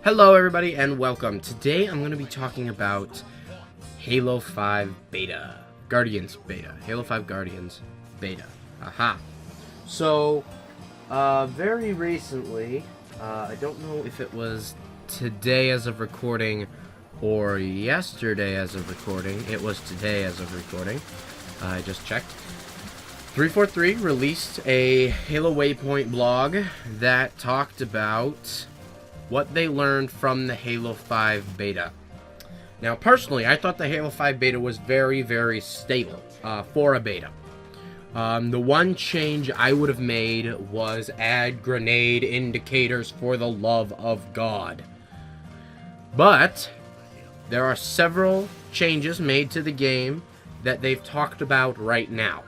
Hello everybody and welcome. Today I'm going to be talking about Halo 5 Beta. Guardians Beta. Halo 5 Guardians Beta. Aha. So, very recently, I don't know if it was today as of recording or yesterday as of recording. It was today as of recording. I just checked. 343 released a Halo Waypoint blog that talked about what they learned from the Halo 5 beta. Now, personally, I thought the Halo 5 beta was very, very stable for a beta. The one change I would have made was add grenade indicators for the love of God. But there are several changes made to the game that they've talked about right now.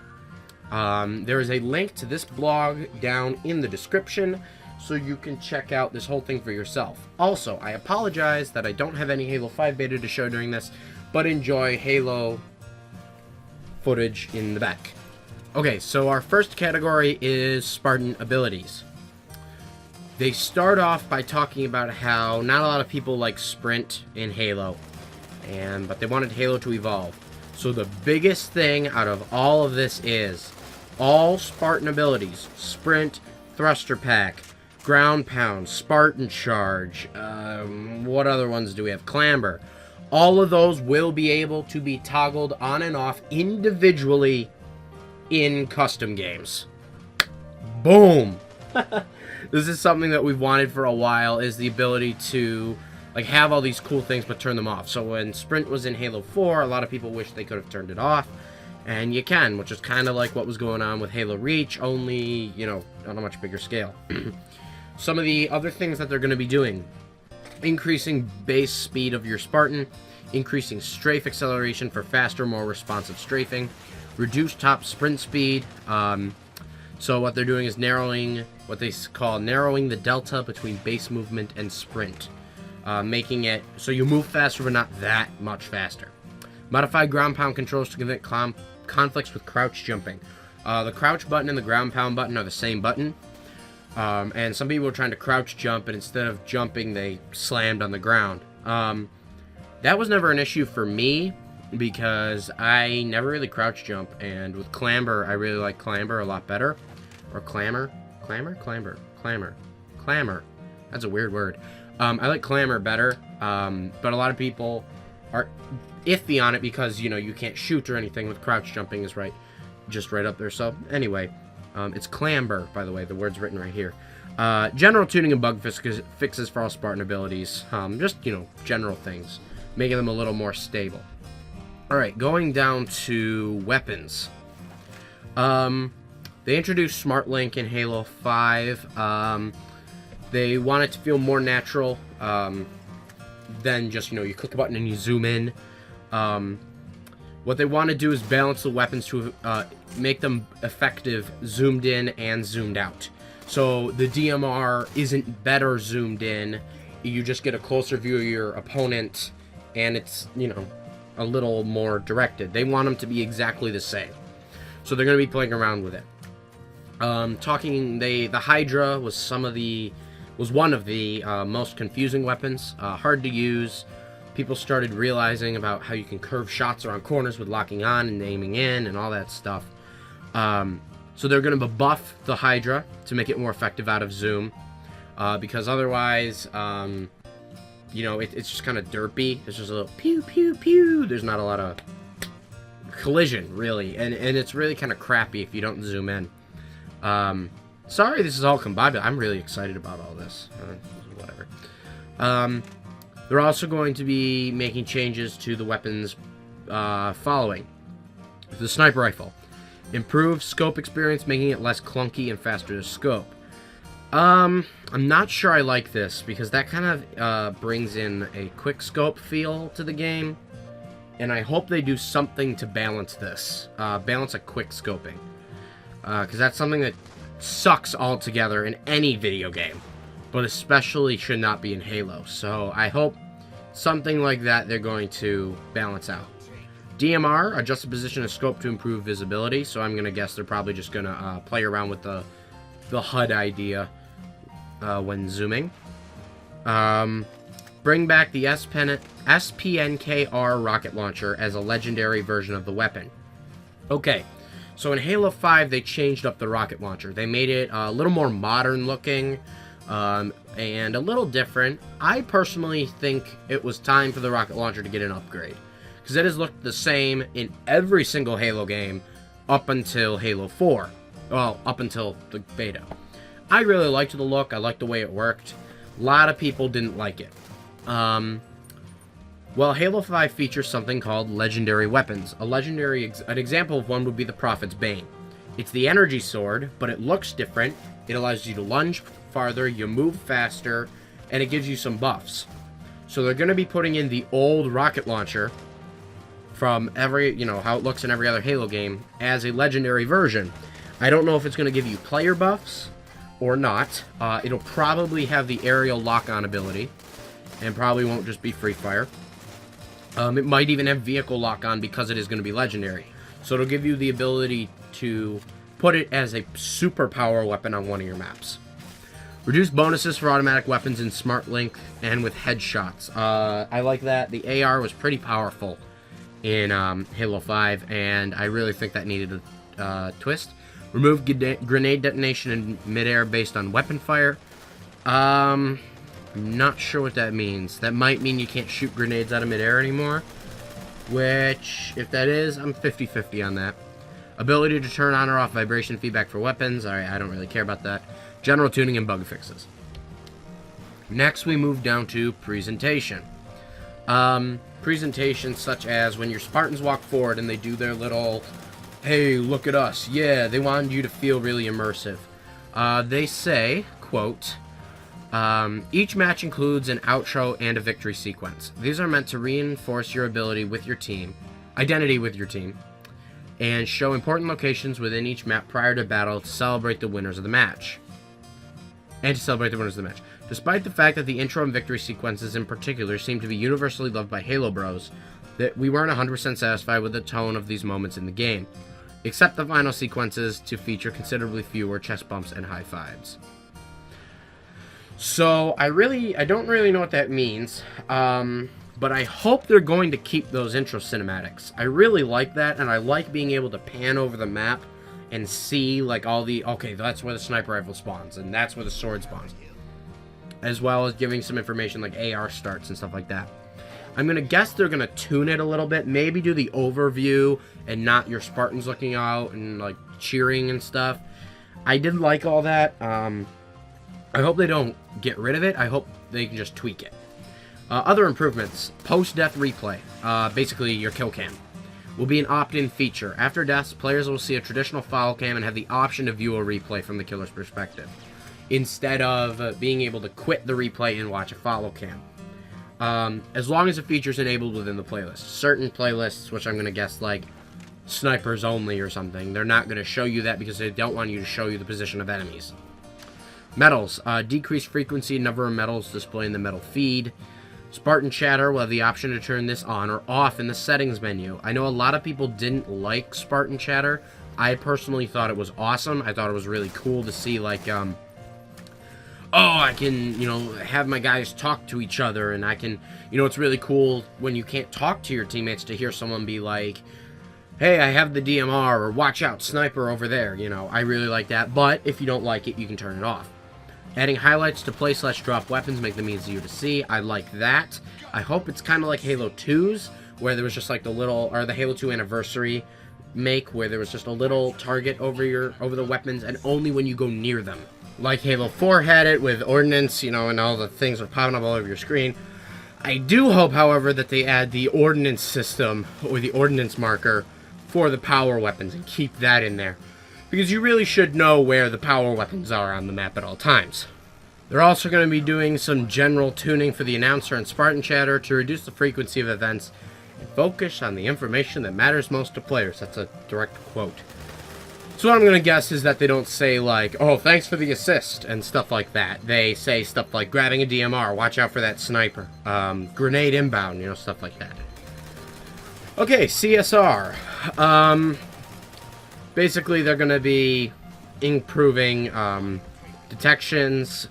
There is a link to this blog down in the description, so you can check out this whole thing for yourself. Also, I apologize that I don't have any Halo 5 beta to show during this, but enjoy Halo footage in the back. Okay, so our first category is Spartan abilities. They start off by talking about how not a lot of people like sprint in Halo, but they wanted Halo to evolve. So the biggest thing out of all of this is all Spartan abilities, sprint, thruster pack, ground pound, Spartan charge, what other ones do we have? Clamber. All of those will be able to be toggled on and off individually in custom games. Boom! This is something that we've wanted for a while, is the ability to have all these cool things but turn them off. So when Sprint was in Halo 4, a lot of people wish they could have turned it off. And you can, which is kind of like what was going on with Halo Reach, only, on a much bigger scale. Some of the other things that they're going to be doing: increasing base speed of your Spartan, increasing strafe acceleration for faster, more responsive strafing, reduce top sprint speed. So what they're doing is narrowing what they call narrowing the delta between base movement and sprint, making it so you move faster but not that much faster. Modify ground pound controls to prevent conflicts with crouch jumping. The crouch button and the ground pound button are the same button. And some people were trying to crouch jump, and instead of jumping, they slammed on the ground. That was never an issue for me, because I never really crouch jump, and with Clamber, I really like Clamber a lot better. Or Clamor? Clamor? Clamber. Clamor. Clamor. That's a weird word. I like Clamor better, but a lot of people are iffy on it because, you can't shoot or anything with crouch jumping is just right up there. So, anyway. It's Clamber, by the way. The word's written right here. General tuning and bug fixes for all Spartan abilities. Just, general things. Making them a little more stable. Alright, going down to weapons. They introduced Smart Link in Halo 5. They want it to feel more natural than just, you click a button and you zoom in. What they want to do is balance the weapons to make them effective zoomed in and zoomed out. So the DMR isn't better zoomed in. You just get a closer view of your opponent, and it's, a little more directed. They want them to be exactly the same. So they're going to be playing around with it. The Hydra was one of the most confusing weapons. Hard to use. People started realizing about how you can curve shots around corners with locking on and aiming in and all that stuff. So they're going to buff the Hydra to make it more effective out of zoom. Because otherwise, it's just kind of derpy. It's just a little pew, pew, pew. There's not a lot of collision, really. And it's really kind of crappy if you don't zoom in. Sorry this is all combined, but I'm really excited about all this. Whatever. They're also going to be making changes to the weapons following. The sniper rifle. Improve scope experience, making it less clunky and faster to scope. I'm not sure I like this, because that kind of brings in a quick scope feel to the game. And I hope they do something to balance this. Balance a quick scoping. Because that's something that sucks altogether in any video game, but especially should not be in Halo. So I hope something like that they're going to balance out. DMR, adjust the position of scope to improve visibility. So I'm going to guess they're probably just going to play around with the HUD idea when zooming. Bring back the SPNKR rocket launcher as a legendary version of the weapon. Okay, so in Halo 5, they changed up the rocket launcher. They made it a little more modern looking and a little different. I personally think it was time for the rocket launcher to get an upgrade, because it has looked the same in every single Halo game up until Halo 4. Well, up until the beta. I really liked the look. I liked the way it worked. A lot of people didn't like it. Well, Halo 5 features something called legendary weapons. An example of one would be the Prophet's Bane. It's the energy sword, but it looks different. It allows you to lunge farther, you move faster, and it gives you some buffs. So they're going to be putting in the old rocket launcher from every, how it looks in every other Halo game as a legendary version. I don't know if it's going to give you player buffs or not. It'll probably have the aerial lock-on ability and probably won't just be free fire. It might even have vehicle lock-on because it is going to be legendary. So it'll give you the ability to put it as a super power weapon on one of your maps. Reduced bonuses for automatic weapons in Smart Link and with headshots. I like that. The AR was pretty powerful in Halo 5, and I really think that needed a twist. Remove grenade detonation in midair based on weapon fire. I'm not sure what that means. That might mean you can't shoot grenades out of midair anymore, which, if that is, I'm 50-50 on that. Ability to turn on or off vibration feedback for weapons. Alright, I don't really care about that. General tuning and bug fixes. Next, we move down to presentation. Presentations such as when your Spartans walk forward and they do their little, hey, look at us. Yeah, they wanted you to feel really immersive. They say, quote, each match includes an outro and a victory sequence. These are meant to reinforce your identity with your team, and show important locations within each map prior to battle to celebrate the winners of the match. Despite the fact that the intro and victory sequences in particular seem to be universally loved by Halo Bros, that we weren't 100% satisfied with the tone of these moments in the game, except the final sequences to feature considerably fewer chest bumps and high fives. So, I don't really know what that means, but I hope they're going to keep those intro cinematics. I really like that, and I like being able to pan over the map and see, like, okay, that's where the sniper rifle spawns, and that's where the sword spawns. As well as giving some information like AR starts and stuff like that. I'm going to guess they're going to tune it a little bit, maybe do the overview and not your Spartans looking out and, like, cheering and stuff. I did like all that. I hope they don't get rid of it. I hope they can just tweak it. Other improvements. Post-death replay. Basically, your kill cam. Will be an opt-in feature. After deaths, players will see a traditional follow cam and have the option to view a replay from the killer's perspective, instead of being able to quit the replay and watch a follow cam. As long as the feature is enabled within the playlist. Certain playlists, which I'm going to guess like snipers only or something, they're not going to show you that because they don't want you to show you the position of enemies. Medals. Decreased frequency and number of medals displayed in the medal feed. Spartan chatter will have the option to turn this on or off in the settings menu. I know a lot of people didn't like Spartan chatter. I personally thought it was awesome. I thought it was really cool to see, like, I can, have my guys talk to each other, and I can, it's really cool when you can't talk to your teammates to hear someone be like, hey, I have the DMR, or watch out, sniper over there, I really like that, but if you don't like it, you can turn it off. Adding highlights to play/drop weapons make them easier to see. I like that. I hope it's kind of like Halo 2's, where there was just like the Halo 2 anniversary make, where there was just a little target over the weapons, and only when you go near them. Like Halo 4 had it with ordnance, and all the things are popping up all over your screen. I do hope, however, that they add the ordnance system, or the ordnance marker, for the power weapons, and keep that in there. Because you really should know where the power weapons are on the map at all times. They're also going to be doing some general tuning for the announcer and Spartan chatter to reduce the frequency of events and focus on the information that matters most to players. That's a direct quote. So what I'm going to guess is that they don't say like, oh, thanks for the assist and stuff like that. They say stuff like grabbing a DMR, watch out for that sniper, grenade inbound, stuff like that. Okay, CSR. Basically, they're going to be improving detections,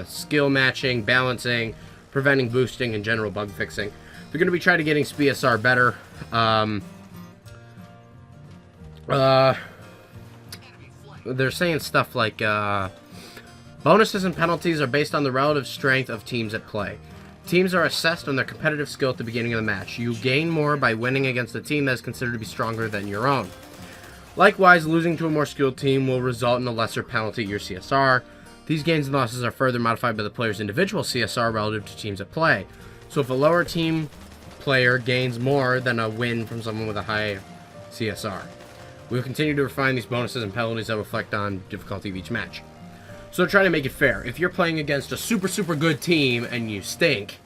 skill matching, balancing, preventing boosting, and general bug fixing. They're going to be trying to getting CSR better. They're saying stuff like bonuses and penalties are based on the relative strength of teams at play. Teams are assessed on their competitive skill at the beginning of the match. You gain more by winning against a team that is considered to be stronger than your own. Likewise, losing to a more skilled team will result in a lesser penalty to your CSR. These gains and losses are further modified by the player's individual CSR relative to teams at play. So if a lower team player gains more than a win from someone with a high CSR. We will continue to refine these bonuses and penalties that reflect on difficulty of each match. So try to make it fair. If you're playing against a super, super good team and you stink,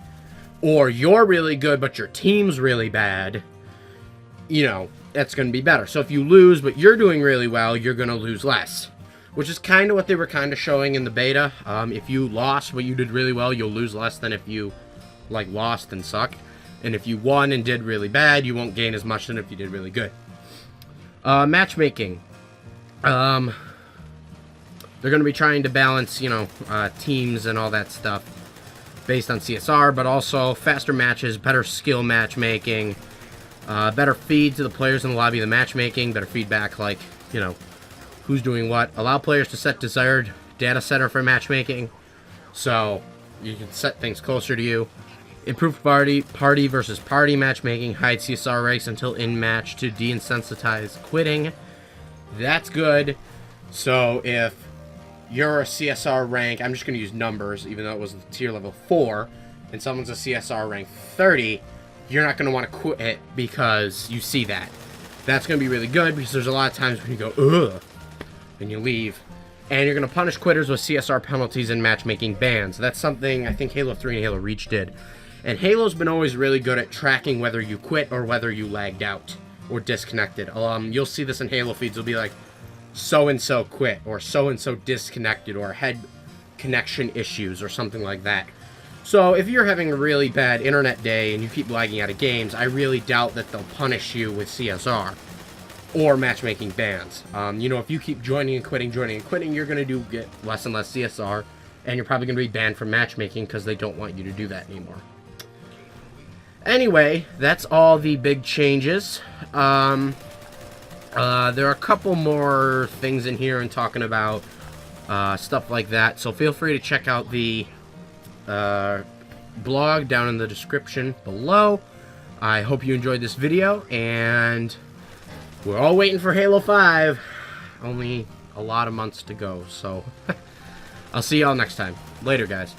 or you're really good but your team's really bad, you know, that's going to be better. So if you lose but you're doing really well, you're going to lose less. Which is kind of what they were kind of showing in the beta. If you lost but you did really well, you'll lose less than if you, like, lost and sucked. And if you won and did really bad, you won't gain as much than if you did really good. Matchmaking. They're going to be trying to balance, you know, teams and all that stuff based on CSR, but also faster matches, better skill matchmaking, better feed to the players in the lobby of the matchmaking, better feedback, like, you know, who's doing what. Allow players to set desired data center for matchmaking, so you can set things closer to you. Improved party versus party matchmaking. Hide CSR ranks until in match to de-insensitize quitting. That's good. So if you're a CSR rank, I'm just going to use numbers, even though it was tier level 4, and someone's a CSR rank 30, you're not going to want to quit because you see that. That's going to be really good because there's a lot of times when you go, ugh, and you leave. And you're going to punish quitters with CSR penalties and matchmaking bans. That's something I think Halo 3 and Halo Reach did. And Halo's been always really good at tracking whether you quit or whether you lagged out or disconnected. You'll see this in Halo feeds. It'll be like, so-and-so quit, or so-and-so disconnected, or had connection issues, or something like that. So if you're having a really bad internet day and you keep lagging out of games, I really doubt that they'll punish you with CSR or matchmaking bans. You know, if you keep joining and quitting, you're going to get less and less CSR, and you're probably going to be banned from matchmaking because they don't want you to do that anymore. Anyway, that's all the big changes. There are a couple more things in here and talking about stuff like that, so feel free to check out the blog down in the description below. I hope you enjoyed this video, and we're all waiting for Halo 5. Only a lot of months to go, so I'll see y'all next time. Later, guys.